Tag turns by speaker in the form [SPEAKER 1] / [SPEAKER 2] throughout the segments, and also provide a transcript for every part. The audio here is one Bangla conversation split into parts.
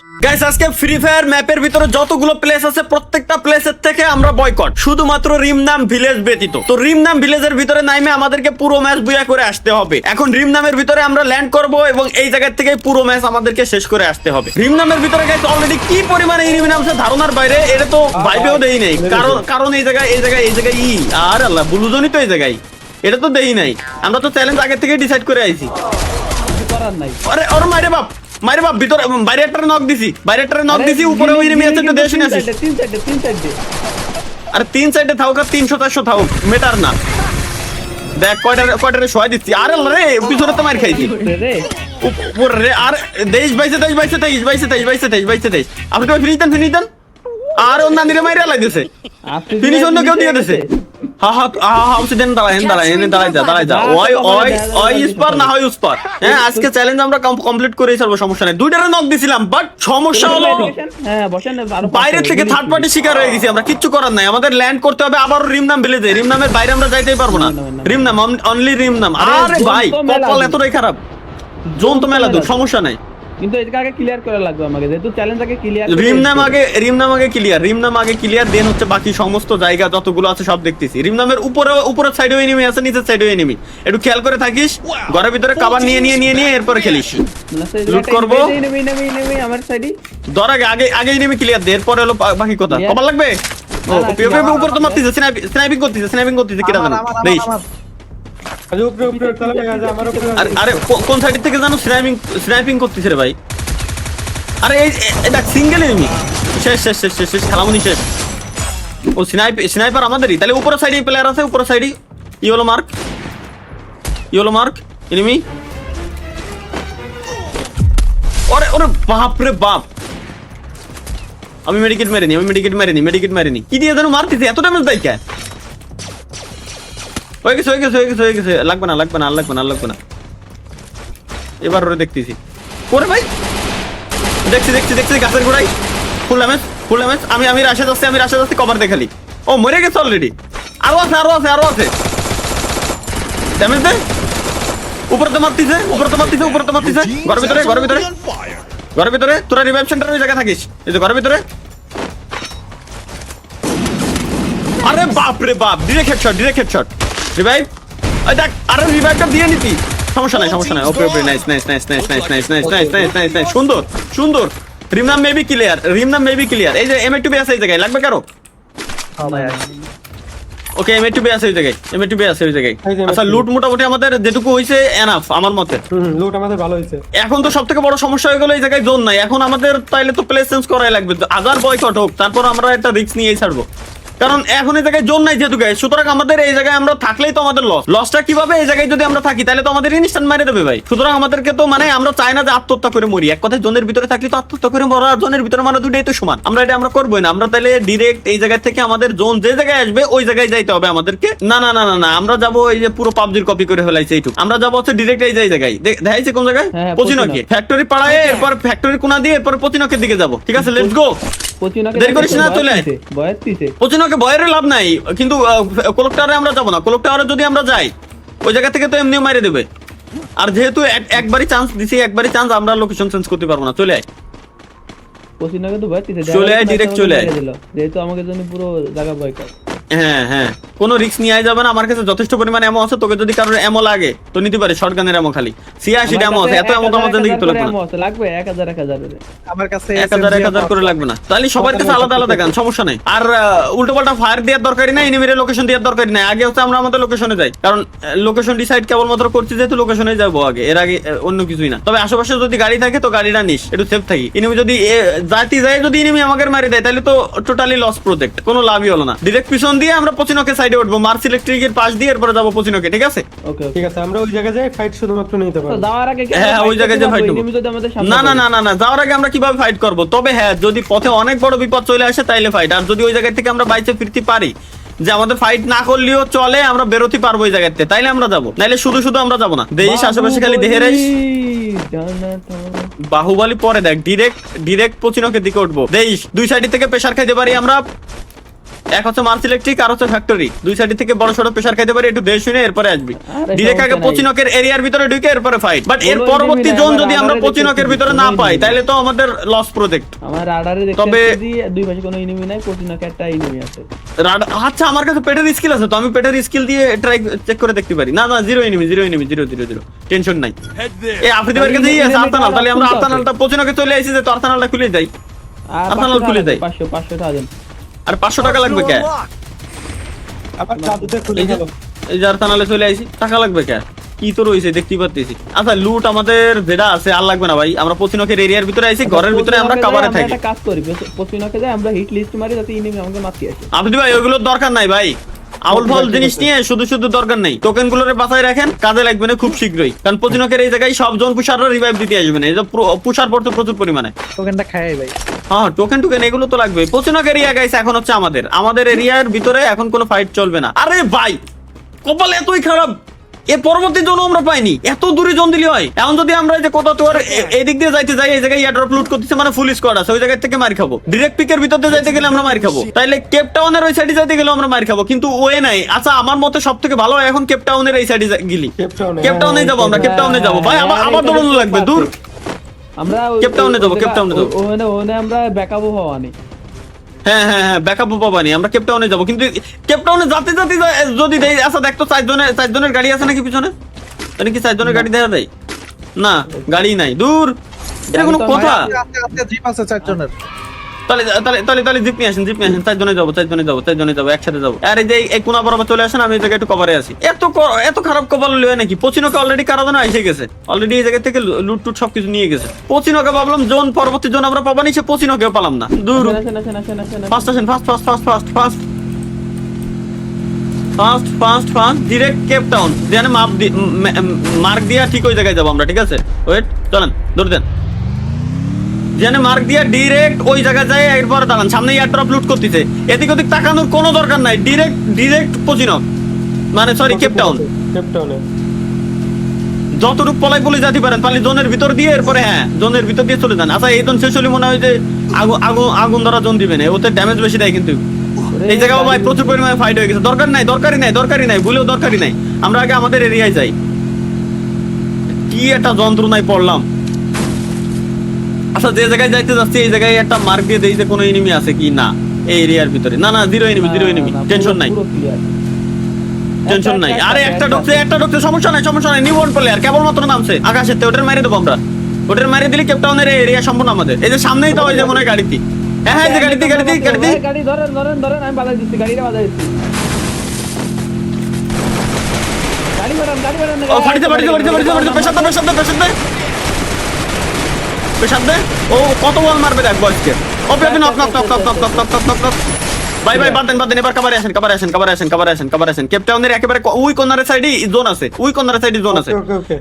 [SPEAKER 1] গাইস আজকে ফ্রি ফায়ার ম্যাপের ভিতরে যতগুলো প্লেস আছে প্রত্যেকটা প্লেসের থেকে আমরা বয়কট, শুধুমাত্র রিমনাম ভিলেজ ব্যতীত। তো রিমনাম ভিলেজের ভিতরে নাইমে আমাদেরকে পুরো ম্যাচ বুয়া করে আসতে হবে। এখন রিমনামের ভিতরে আমরা ল্যান্ড করব এবং এই জায়গা থেকে পুরো ম্যাচ আমাদেরকে শেষ করে আসতে হবে। রিমনামের ভিতরে গাইস অলরেডি কি পরিমাণে এনিমি নামছে ধারণার বাইরে, এটা তো ভাইবেও দেই নাই। কারণ এই জায়গায় আর আল্লাহ বুলুজনই তো এই জায়গায়, এটা তো দেই নাই। আমরা তো চ্যালেঞ্জ আগে থেকে ডিসাইড করে আইছি। আরে ওর মাইরে বাপ ভিতরে বাইরে একটা নক দিছি উপরে ওই এনিমি আছে, একটু দেখে শুনে আসিস।
[SPEAKER 2] তিন সাইডে
[SPEAKER 1] আরে তিন সাইডে থাকুক আর 300-400 থাকুক, মেটার না। দেখ কয়টারে শোয়া দিচ্ছি। আরে রে পিছনে তো মার খাইছি রে। আর 23 আপনি তো ফিনিশ দেন। আর অন্য নিরে মাইরা লাগতেছে, ফিনিশ অন্য কেউ দিয়ে দিছে। আজকে চ্যালেঞ্জ আমরা কমপ্লিট করে ছাড়বো, সমস্যা নাই। দুইটারে নক দিছিলাম, বাট সমস্যা হলো বাইরে থেকে থার্ড পার্টি শিকার হয়ে গেছি আমরা। কিচ্ছু করার নাই, আমাদের ল্যান্ড করতে হবে আবার রিমনাম ভিলেজে। রিমনামের বাইরে আমরা যাইতেই পারবো না। রিমনাম অনলি রিমনাম। আরে ভাই কপাল এতটাই খারাপ, জোন তো মেলা দূর, সমস্যা নাই।
[SPEAKER 2] কিন্তু এটাকে আগে ক্লিয়ার করা লাগবে আমাকে, যেহেতু চ্যালেঞ্জ আগে ক্লিয়ার।
[SPEAKER 1] রিমনাম আগে ক্লিয়ার দেন হচ্ছে বাকি সমস্ত জায়গা যতগুলো আছে সব দেখতেছি। রিমনামের উপরের সাইডেও এনিমি আছে, নিচের সাইডেও এনিমি। একটু খেয়াল করে থাকিস, ঘরের ভিতরে কভার নিয়ে এরপরে খেলিস। লুট করব
[SPEAKER 2] এনিমি আমার সাইডে।
[SPEAKER 1] ধর আগে এনিমি ক্লিয়ার দে, এরপর হলো বাকি কথা। কভার লাগবে। ও পিওপি উপর তো মারতেছে, স্নাইপিং করতেছে কিরা জানো দেখ। আরে কোন সাইড থেকে জানো স্নাইপিং করতেছে রে ভাই। আরে এই দেখ সিঙ্গেল এনিমি, শেষ খেলামনি শেষ। ও স্নাইপার আমাদেরই। তাহলে উপরের সাইডে প্লেয়ার আছে, উপরের সাইডে ইয়েলো মার্ক এনিমি। ওরে বাপ রে বাপ, আমি মেডিকেট মারিনি। কি দিয়ে জানো মারতেছে, এত ড্যামেজ দেয় কে? হয়ে গেছে। লাগবে না। এবার ওরে দেখতেছি। ওরে ভাই দেখছি গাছের গোড়ায় ফুল ড্যামেজ। আমি রাশে যাচ্ছি কভার দেখালি। ও মরে গেছে অলরেডি। আরো আছে ড্যামেজ দে। উপরে তো মারতিছে। ঘরের ভিতরে তোরা রিভাইভ সেন্টার ওই জায়গায় থাকিস, এই যে ঘরের ভিতরে। আরে বাপ রে বাপ, ডিরেক্ট হেডশট রিভাইভ। ওই দেখ, আরে রিভাইভটা দিয়ে নিতি, সমস্যা নাই। ওপরে নাইস। সুন্দর। রিমনাম মেবি ক্লিয়ার। এই যে M2B আছে এই জায়গায়, লাগবে কারো? ওকে M2B আছে ওই জায়গায়। আচ্ছা লুট মোটামুটি আমাদের যেটুকু হইছে এনাফ আমার মতে।
[SPEAKER 3] লুট আমাদের ভালো হইছে।
[SPEAKER 1] এখন তো সবথেকে বড় সমস্যা হয়ে গেল এই জায়গায় জোন নাই। এখন আমাদের তাইলে তো প্লেস চেঞ্জ করাই লাগবে, আদার বয়কট হোক, তারপর আমরা একটা রিস্ক নিয়েই ছাড়বো। কারণ এখন এই জায়গায় জোন নাই যেহেতু গাইস, সুতরাং আমাদের এই জায়গায় আমরা থাকলেই তো আমাদের লসটা কিভাবে? এই জায়গায় যদি আমরা থাকি তাহলে তো আমাদের ইনস্ট্যান্ট মেরে দেবে ভাই। সুতরাং আমাদেরকে তো আমরা চাই না যে আত্মহত্যা করে মরি। এক কথায় জোনের ভিতরে থাকলে তো আত্মহত্যা করে মরা আর জোনের ভিতরে মারা দুটোই তো সমান। আমরা করবোই না। আমরা তাহলে ডিরেক্ট এই জায়গা থেকে আমাদের জোন যে জায়গায় আসবে ওই জায়গায় যাইতে হবে আমাদেরকে। না আমরা যাবো এই যে পুরো পাবজির কপি করে ফেলাইছে এইটুকু। আমরা যাবো হচ্ছে ডিরেক্ট এই জায়গায়, দেখাইছে কোন জায়গায়? পচিনকে ফ্যাক্টরি পাড়ায়, এরপর ফ্যাক্টরি কোনা দিয়ে এরপর পচিনকের দিকে যাবো। ঠিক আছে, লেটস গো। দেরি করিস না, চলে আয়। পচিনকে ভয়ের লাভ নাই, কিন্তু ক্লক টাওয়ারে আমরা যাবো না। ক্লক টাওয়ারে যদি আমরা যাই ওই জায়গা থেকে তো এমনিও মাইরে দেবে। আর যেহেতু একবারই চান্স দিছি, আমরা লোকেশন চেঞ্জ করতে পারবো না। চলে আয় ডিরেক্ট চলে আয়,
[SPEAKER 2] যেহেতু আমাকে জন্য পুরো জায়গা বয়কট।
[SPEAKER 1] হ্যাঁ কোনো রিস্ক নিয়ে যাবে না। আমার কাছে যথেষ্ট পরিমাণে এমো আছে, তোকে যদি কারোর এমো লাগে তো নিতে পারে। শটগানের এমো খালি 86 এমো আছে, এত এমো তো আমাদের জিন্দেগি তো লাগবে না।
[SPEAKER 2] লাগবে 1000
[SPEAKER 3] আমার কাছে
[SPEAKER 1] 1000 করে লাগবে না। তাহলে সবার কাছে আলাদা গান, সমস্যা নাই। আর উল্টো পাল্টা ফায়ার দেওয়ার দরকারই নাই, এনিমির লোকেশন দেওয়ার দরকারই নাই। আগে হচ্ছে আমরা আমাদের লোকেশনে যাই, কারণ লোকেশন ডিসাইড কেবলমাত্র করছি যেহেতু লোকেশনে যাবো আগে, এর আগে অন্য কিছুই না। তবে আশেপাশে যদি গাড়ি থাকে তো গাড়িটা নিস, একটু সেফ থাকি। এনিমি যদি যদি এনিমি আমাকে মারি দেয় তাহলে তো টোটালি লস প্রজেক্ট, কোনো লাভই হলো না। ডিরেক্ট পিছন দিয়ে আমরা পচিনকে সাইডে উঠবো, মার্স ইলেকট্রিকের পাশ দিয়ে এরপর যাবো পচিনকে। ঠিক আছে,
[SPEAKER 3] ঠিক আছে। আমরা ওই জায়গায় যাই, ফাইট শুধুমাত্র নিতে পারবো।
[SPEAKER 2] যাওয়ার আগে
[SPEAKER 1] হ্যাঁ ওই জায়গায় যে ফাইট না যাওয়ার আগে আমরা কিভাবে ফাইট করব? তবে হ্যাঁ, যদি পথে অনেক বড় বিপদ চলে আসে তাইলে ফাইট। আর যদি ওই জায়গা থেকে আমরা বাইচে ফিরতে পারি, যে আমাদের ফাইট না করলেও চলে, আমরা বেরোতে পারবো ওই জায়গাতে, তাইলে আমরা যাবো। নাইলে শুধু আমরা যাবো না। দেখিস আশেপাশে খালি দেহে রাইস। বাহুবলী পরে দেখ, ডিরেক্ট পচিনকের দিকে উঠবো। দেখিস দুই সাইড থেকে প্রেসার খাইতে পারি আমরা। এক হচ্ছে মার্স ইলেকট্রিক আর হচ্ছে ফ্যাক্টরি, দুই সাইড থেকে বড় সড়ো প্রেসার খাইতে পারি, একটু দেশ শুনে এরপরে আসবি
[SPEAKER 2] আরে
[SPEAKER 1] ডিরেক্ট আগে
[SPEAKER 2] সমস্যা নাই।
[SPEAKER 1] পচিনকের এরিয়ার ভিতরে ঢুকে এরপরে ফাইট। বাট এর
[SPEAKER 2] কোনো
[SPEAKER 1] পরবর্তী
[SPEAKER 2] enemy
[SPEAKER 1] জোন
[SPEAKER 2] নাই,
[SPEAKER 1] যদি
[SPEAKER 2] আমার
[SPEAKER 1] আমরা
[SPEAKER 2] রাডারে
[SPEAKER 1] পচিনকের
[SPEAKER 2] দেখতেছি,
[SPEAKER 1] ভিতরে
[SPEAKER 2] কোনো
[SPEAKER 1] না
[SPEAKER 2] enemy
[SPEAKER 1] পাই
[SPEAKER 2] নাই।
[SPEAKER 1] তাহলে তো আমাদের লস প্রজেক্ট।
[SPEAKER 2] আমার রাডারে
[SPEAKER 1] তবে-
[SPEAKER 2] দেখতেছি দুই পাশে কোনো এনিমি নাই, পচিনকে একটা এনিমি আছে।
[SPEAKER 1] আচ্ছা আমার কাছে পেটের স্কিল আছে তো আমি পেটের স্কিল দিয়ে ট্রাই চেক করে দেখতে পারি। না না জিরো এনিমি, জিরো টেনশন নাই। এই আফ্রিদি ভাইয়ের কাছে আছে আর্সেনাল, তাহলে আমরা আর্সেনালটা পচিনকে চলে আসি যে তো আর্সেনালটা খুলে যাই।
[SPEAKER 2] আর
[SPEAKER 1] আর্সেনাল খুলে দেয়।
[SPEAKER 2] 500 টাকা
[SPEAKER 1] আর 500 টাকা লাগবে কে?
[SPEAKER 3] আবার জাদুতে খুলে
[SPEAKER 1] এই যে
[SPEAKER 3] গেল।
[SPEAKER 1] এই যে আর্সেনালে চলে আসি, টাকা লাগবে কে? কি তো রয়েছে দেখতেই পাচ্ছি। আচ্ছা লুট আমাদের যেটা আছে আর লাগবে না ভাই, আমরা পচিনকের এরিয়ার ভিতরে আইছি, ঘরের ভিতরে আমরা কভারে থাকি।
[SPEAKER 2] একটা কাজ করি, পচিনকে যাই আমরা হিট লিস্ট মারি যাতে এনিমি আমাকে মারতে আসে।
[SPEAKER 1] আফ্রিদি ভাই ওগুলোর দরকার নাই ভাই, আউল ফাউল জিনিস নিয়ে শুধু দরকার নেই। টোকেন গুলোরে বাঁচাই রাখেন, কাজে লাগবে না খুব শীঘ্রই। কারণ পচিনকের এই জায়গায় সব জন পুষাররা রিভাইভ দিতে আসবে না, এই যে পুষার পড়তে প্রচুর পরিমাণে।
[SPEAKER 4] টোকেনটা খাই ভাই।
[SPEAKER 1] হ্যাঁ টোকেন এগুলো তো লাগবে। পচিনক এরিয়া গাইস এখন হচ্ছে আমাদের এরিয়ার ভিতরে এখন কোনো ফাইট চলবে না। আরে ভাই কপাল এতই খারাপ, এ পরবর্তী জন্য আমরা পাইনি, এত দূরে জন দিলি হয়। এখন যদি আমরা এই যে কোথাও তোর এই দিক দিয়ে যাইতে যাই, এই জায়গায় এয়ারড্রপ লুট করতেছে মানে ফুল স্কোয়াড আছে, ওই জায়গা থেকে মার খাবো। ডিরেক্ট পিকের ভিতর দিয়ে যাইতে গেলে আমরা মার খাবো, তাইলে কেপ টাউনের ওই সাইডে যাইতে গেলে আমরা মার খাবো, কিন্তু ওয়ে নাই। আচ্ছা আমার মতে সব থেকে ভালো হয় এখন কেপ টাউনের এই সাইডে গেলি, কেপ টাউনে যাবো আমরা, কেপ টাউনে যাবো ভাই। আবার দৌড়ানো লাগবে দূর।
[SPEAKER 2] আমরা
[SPEAKER 1] কেপ টাউনে যাবো, কেপ টাউনে যাবো।
[SPEAKER 2] ওখানে আমরা ব্যাকআপও হওয়া নেই।
[SPEAKER 1] হ্যাঁ ব্যাকআপ পাবানি, আমরা কেপ টাউনে যাবো। কিন্তু কেপ টাউনে যাতে যদি দেই, আচ্ছা দেখতো 4 জনের গাড়ি আছে নাকি পিছনে? তাহলে কি 4 জনের গাড়ি দেখা যায়? না গাড়ি নাই, দূর। এটা কোনো কথা?
[SPEAKER 4] জিপ আছে 4 জনের।
[SPEAKER 1] তাহলে জিপ নিয়ে আসেন 4 জনে যাবো একসাথে যাবো। আর এই যে এই কোনা বরাবর চলে আসেন, আমি এই জায়গায় একটু কভারে আছি। এত খারাপ কপাল হলো নাকি? পচিনকে অলরেডি কারাদানা এসে গেছে, অলরেডি এই জায়গা থেকে লুট টুট সবকিছু নিয়ে গেছে। পচিনকে ভাবলাম জোন পরবর্তী জোন আমরা পাবানি, সে পচিনকেও পেলাম না। দূর। ফাস্ট আসেন, ফাস্ট ডিরেক্ট কেপ টাউন যেখানে মার্ক দিয়া ঠিক ওই জায়গায় যাবো আমরা, ঠিক আছে? ওয়েট চলেন দৌড় দেন, যেখানে মার্ক দিয়া ডিরেক্ট ওই জায়গায় যায়। এরপর দাঁড়ান, সামনে এয়ারড্রপ লুট করতেছে, এদিক ওদিক তাকানোর কোনো দরকার নাই, ডিরেক্ট পচিনক মানে সরি কেপ টাউন। যতটুকু পলাই যেতে পারেন পারলে জোনের ভিতর দিয়ে, এরপরে হ্যাঁ জোনের ভিতর দিয়ে চলে যান। আচ্ছা এই জোন শেষ হলে মনে হয় যে আগুন ধরা জোন দিবে না, ওতে ড্যামেজ বেশি দেয়। কিন্তু এই জায়গায় ভাই প্রচুর পরিমাণে ফাইট হয়ে গেছে, দরকারই নাই ভুলেও দরকারই নাই। আমরা আগে আমাদের এরিয়ায় যাই। কি একটা যন্ত্রণায় পড়লাম। আচ্ছা যে জায়গায় যাইতে যাচ্ছি এই জায়গায় একটা মার্ক দিয়ে দেই যে কোনো এনিমি আছে কি না এই এরিয়ার ভিতরে। না জিরো এনিমি, টেনশন নাই। আরে একটা ঢুকছে, সমস্যা নাই। নিউ ওয়ান প্লেয়ার কেবলমাত্র নামছে আকাশেতে, ওটার মারি দেবো আমরা। ওটার মারি দিলে কেপ টাউনের এরিয়া সম্পূর্ণ আমাদের। এই যে সামনেই তো ওই যে মনে হয় গাড়িতে, হ্যাঁ এই যে গাড়িতে
[SPEAKER 2] গাড়ি ধরেন আমি বাধা দিচ্ছি, গাড়িটা বাধা দিচ্ছি। গাড়ি বাড়ান
[SPEAKER 1] ও ফাটিতে পেশাদ দে। ও কত বল মারবে দেখ বয়সকে। ওপে নক ভাই বাদ দেন এবার কভারে আসেন। কেপ টাউনের একেবারে ওই কর্নারের সাইডে জোন আছে,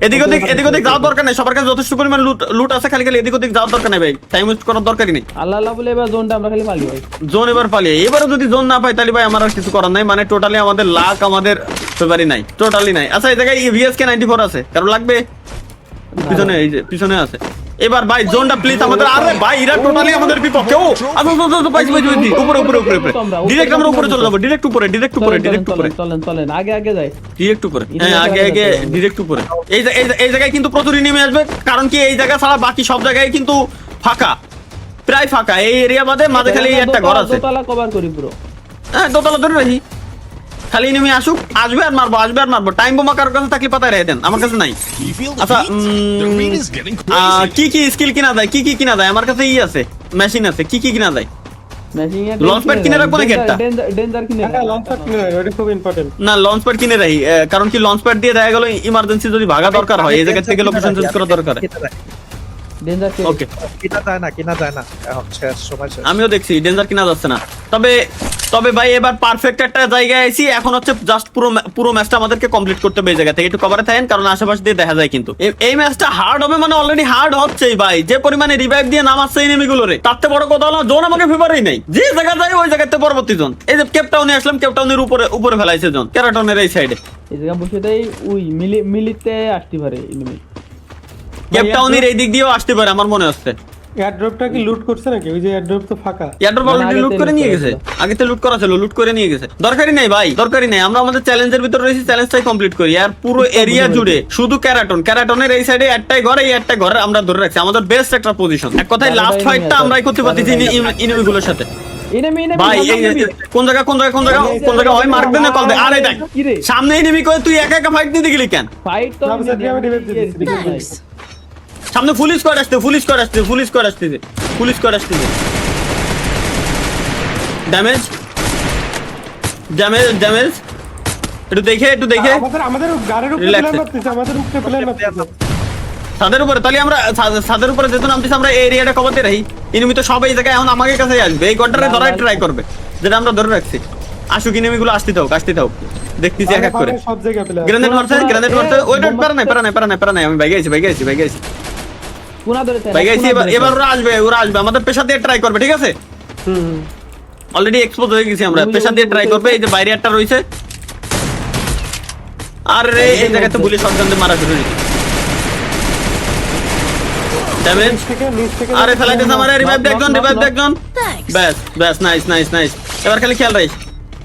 [SPEAKER 1] এদিক ওদিক যাওয়ার দরকার নাই। সবার কাছে যথেষ্ট পরিমাণ লুট আছে, খালি এদিক ওদিক যাওয়ার দরকার নাই ভাই, টাইম ওয়েস্ট করার দরকারই নেই।
[SPEAKER 2] আল্লাহ বলে এবার জোনটা আমরা খালি পালিয়ে ভাই।
[SPEAKER 1] জোন এবার পালিয়ে, এবারে যদি জোন না পাই তাহলে ভাই আমার আর কিছু করার নাই। মানে টোটালি আমাদের লাক আমাদের ফেভারই নাই, টোটালি নাই। আচ্ছা এই জায়গায় VSK 94 আছে, কারো লাগবে? পিছনে এই যে পিছনে আছে। এবার ভাই জোনটা প্লিজ আমাদের। আরে ভাই এরা টোটালি আমাদের বিপক্ষে। ও আচ্ছা পাইছি উপরে ডিরেক্ট আমরা উপরে চলে যাবো, ডিরেক্ট উপরে
[SPEAKER 2] চলেন আগে যাই,
[SPEAKER 1] ডিরেক্ট উপরে। হ্যাঁ আগে ডিরেক্ট উপরে। এই জায়গায় কিন্তু প্রচুর এনিমি আসবে, কারণ কি এই জায়গা ছাড়া বাকি সব জায়গায় কিন্তু ফাঁকা, প্রায় ফাঁকা। এই এরিয়া মাঝে খালি একটা ঘর আছে।
[SPEAKER 2] দোতলা কভার করি পুরো।
[SPEAKER 1] হ্যাঁ দোতলা ধরে রাখি, খালি এনিমি আসবে আর মারবো। টাইম বোমা কারোর কাছে থাকলে পাতায় রেখে দেন, আমার কাছে নাই। আচ্ছা কি স্কিল কিনা যায়? আমার কাছে আছে, মেশিন আছে। কি কিনা যায়? লঞ্চ প্যাড কিনে রাখবো নাকি একটা?
[SPEAKER 2] ডেঞ্জার কিনে
[SPEAKER 1] না লঞ্চ প্যাড কিনে রাখি, কারণ কি লঞ্চ প্যাড দিয়ে দেখা গেল ইমার্জেন্সি যদি ভাগা দরকার হয়, এই জায়গা থেকে লোকেশন চেঞ্জ করা দরকার।
[SPEAKER 2] ডেঞ্জার
[SPEAKER 1] ওকে
[SPEAKER 4] কিনা যায় না এখন শেষ সময় শেষ।
[SPEAKER 1] আমিও দেখছি ডেঞ্জার কিনা যাচ্ছে না। তবে ভাই এবার পারফেক্ট একটা জায়গায় আইছি। এখন হচ্ছে জাস্ট পুরো ম্যাচটা আমাদেরকে কমপ্লিট করতে হবে এই জায়গা থেকে। একটু কভারে থাকেন, কারণ আশেপাশে দিয়ে দেখা যায় কিন্তু এই ম্যাচটা হার্ড হবে, মানে অলরেডি হার্ড হচ্ছেই ভাই। যে পরিমাণে রিভাইভ দিয়ে নামাচ্ছে এনিমিগুলোরে, তার থেকে বড় কথা হলো জোন আমাকে ফেভারই নাই। যে জায়গা যায় ওই জায়গাতে পরবর্তী জোন। এই যে কেপ টাউনে আসলাম, কেপ টাউনের উপরে ফেলাইছে জোন, ক্যারাটনের এই সাইডে।
[SPEAKER 2] এই জায়গা বসে তাই ওই মিলিতে আসতে পারে এনিমি।
[SPEAKER 1] কেপ টাউনের এই দিক দিয়েও আসতে পারে আমার মনে হচ্ছে।
[SPEAKER 3] এয়ারড্রপটা কি লুট করছে নাকি? ওই যে এয়ারড্রপ তো ফাঁকা।
[SPEAKER 1] এয়ারড্রপ অলরেডি লুট করে নিয়ে গেছে, আগে তো লুট করা ছিল, লুট করে নিয়ে গেছে। দরকারই নাই ভাই, দরকারই নাই, আমরা আমাদের চ্যালেঞ্জের ভিতরে রয়েছি, চ্যালেঞ্জটাই কমপ্লিট করি। আর পুরো এরিয়া জুড়ে শুধু ক্যারাটনের এই সাইডে একটাই ঘর, এই একটা ঘরে আমরা ধরে রাখছি আমাদের বেস্ট একটা পজিশন। এক কথায় লাস্ট ফাইটটা আমরাই করতে পারতেছি ইনিমিগুলোর সাথে। ভাই এই কোন জায়গা হয় মার্ক দেন, কল দে। আরে দেখ সামনে এনিমি কই, তুই একা একা ফাইট নিতে গেলি কেন?
[SPEAKER 2] ফাইট তো
[SPEAKER 3] আমি রিভাইভ দিচ্ছি।
[SPEAKER 1] সামনে ফুল স্কোয়াড আসছে। ড্যামেজ একটু দেখে
[SPEAKER 3] আমাদের গাড়ির উপরে
[SPEAKER 1] Relax.
[SPEAKER 3] প্লেন মারতেছে, আমাদের উপরে প্লেন মারতেছে।
[SPEAKER 1] ছাদের উপরে, তাহলে আমরা ছাদের উপরে যেহেতু নামতেছি, আমরা এই এরিয়াটা কভারতে রাখি। এনিমি তো সব এই জায়গায় এখন আমাদের কাছে আসবে, এই ঘরটারে ধরার ট্রাই করবে, যেটা আমরা ধরে রাখছি। আসুক এনিমিগুলো আসতে থাক দেখতেছি এক এক করে।
[SPEAKER 3] সব জায়গায় প্লেন।
[SPEAKER 1] গ্রেনেড মারছে ওইটা পারা নাই, আমি বাইকে আছি
[SPEAKER 2] কোনা ধরে
[SPEAKER 1] এবার ওরা আসবে আমাদের পেশা দিয়ে ট্রাই করবে, ঠিক আছে? অলরেডি এক্সপোজ হয়ে গেছি আমরা, পেশা দিয়ে ট্রাই করবে। এই যে বাইরে একটা রয়েছে, আরে এই জায়গাতে গুলি শটগান দিয়ে মারা শুরু হয়েছে। ড্যামেজ,
[SPEAKER 3] নিচ থেকে
[SPEAKER 1] আরে ফেলাইতেছে আমার, রিভাইভ একজন। ব্যাস নাইস। এবার খালি খেয়াল রাখিস,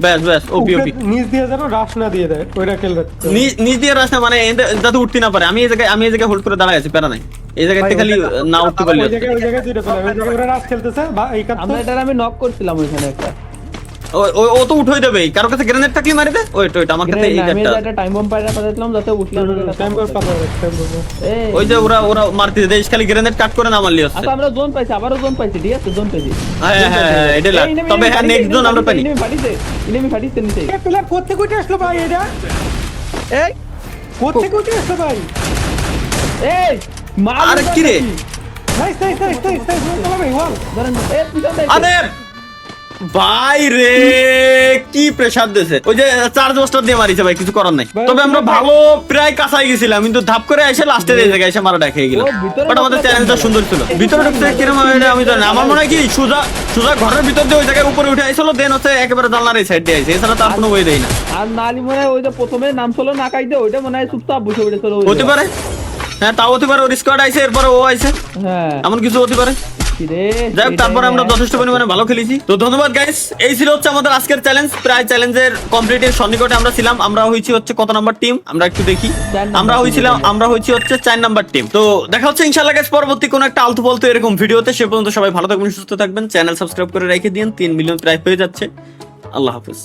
[SPEAKER 1] ব্যাস ওপি
[SPEAKER 3] নিচ দিয়ে যেন রাশ না দিয়ে দেয়, ওইটা খেল রাখতে।
[SPEAKER 1] নিচ দিয়ে রাস্তা মানে যাতে উঠতে না পারে। আমি এই জায়গায় হোল্ড করে দাঁড়ায় আছি, প্যারা নাই। এই জায়গাতে খালি না উঠতে পারলে
[SPEAKER 3] ওই জায়গায় দুইটা প্লেন, ওই জায়গায় ওরা রাশ খেলতেছে বা এই কাজ।
[SPEAKER 2] আমরা এটা আমি নক করছিলাম ওইখানে একটা।
[SPEAKER 1] ও তো উঠে দেবে, কারো কাছে গ্রেনেড থাকলে মারি দে। ওইটা আমার কাছে এই
[SPEAKER 2] আমি
[SPEAKER 1] একটা
[SPEAKER 2] একটা টাইম বম পাইরা পাঠাইছিলাম যাতে উঠলাম।
[SPEAKER 3] টাইম কর পাবো, টাইম করব।
[SPEAKER 1] ওই যে ওরা মারতে দেয়, খালি গ্রেনেড কাট করে না মারলি হচ্ছে।
[SPEAKER 2] আচ্ছা আমরা জোন পাইছি, আবারো জোন পাইছি, ঠিক আছে জোন পাইছি।
[SPEAKER 1] হ্যাঁ এটা লাগ। তবে হ্যাঁ নেক্সট জোন আমরা পাই।
[SPEAKER 2] ইনিমি ফাটিছে নিচে।
[SPEAKER 3] এই প্লেন কোথা থেকে আসলো ভাই? এটা
[SPEAKER 4] এই
[SPEAKER 3] কোথা থেকে আসলো ভাই?
[SPEAKER 2] এই মার।
[SPEAKER 1] আরে কি রে?
[SPEAKER 3] নাইস চলো ভাই, ওয়াও।
[SPEAKER 2] ধরেন এই পিছন থেকে।
[SPEAKER 1] আরে ভাই রে কি প্রেসার দিয়েছে, ওই যে চার্জ মাস্টার দিয়ে মারিছে ভাই, কিছু করার নাই। তবে আমরা ভালো প্রায় কাছাই গেছিলাম, কিন্তু ধাপ করে এসে লাস্টের এই জায়গায় এসে মারা দেখে গেল। বাট আমাদের চ্যালেঞ্জটা সুন্দর ছিল। ভিতরে ঢুকতে কিরকম আমি জানি না, আমার মনে হয় কি সোজা ঘরের ভিতর দিয়ে ওই জায়গায় উপরে উঠে আইছিল, দেন হচ্ছে একেবারে জানলার এই সাইড দিয়ে আইছে, এছাড়া তার কোনো ওয়ে দেয় না।
[SPEAKER 2] আর নালি মনে হয় ওই যে প্রথমে নাম ছিল নাকাই দে, ওইটা মনে হয় চুপচাপ বসে উঠেছিল।
[SPEAKER 1] হতে পারে, হ্যাঁ তাও হতে পারে। ওর স্কোয়াড আইছে, এরপরে ও আইছে,
[SPEAKER 2] হ্যাঁ
[SPEAKER 1] এমন কিছু হতে পারে। যাই হোক, তারপরে আমরা যথেষ্ট পরিমাণে ভালো খেলেছি। তো ধন্যবাদ গাইস, এই ছিল হচ্ছে আমাদের আজকের চ্যালেঞ্জ। প্রায় চ্যালেঞ্জের কমপ্লিটের সন্নিকটে আমরা ছিলাম। আমরা হয়েছি হচ্ছে কত নাম্বার টিম আমরা একটু দেখি। আমরা হয়েছি হচ্ছে 4 নাম্বার টিম। তো দেখা হচ্ছে ইনশাআল্লাহ গাইস পরবর্তী কোন একটা আলতু বলতো এরকম ভিডিওতে। সে পর্যন্ত সবাই ভালো থাকবেন, সুস্থ থাকবেন, চ্যানেল সাবস্ক্রাইব করে রেখে দিন। 3 মিলিয়ন প্রায় হয়ে যাচ্ছে। আল্লাহ হাফেজ।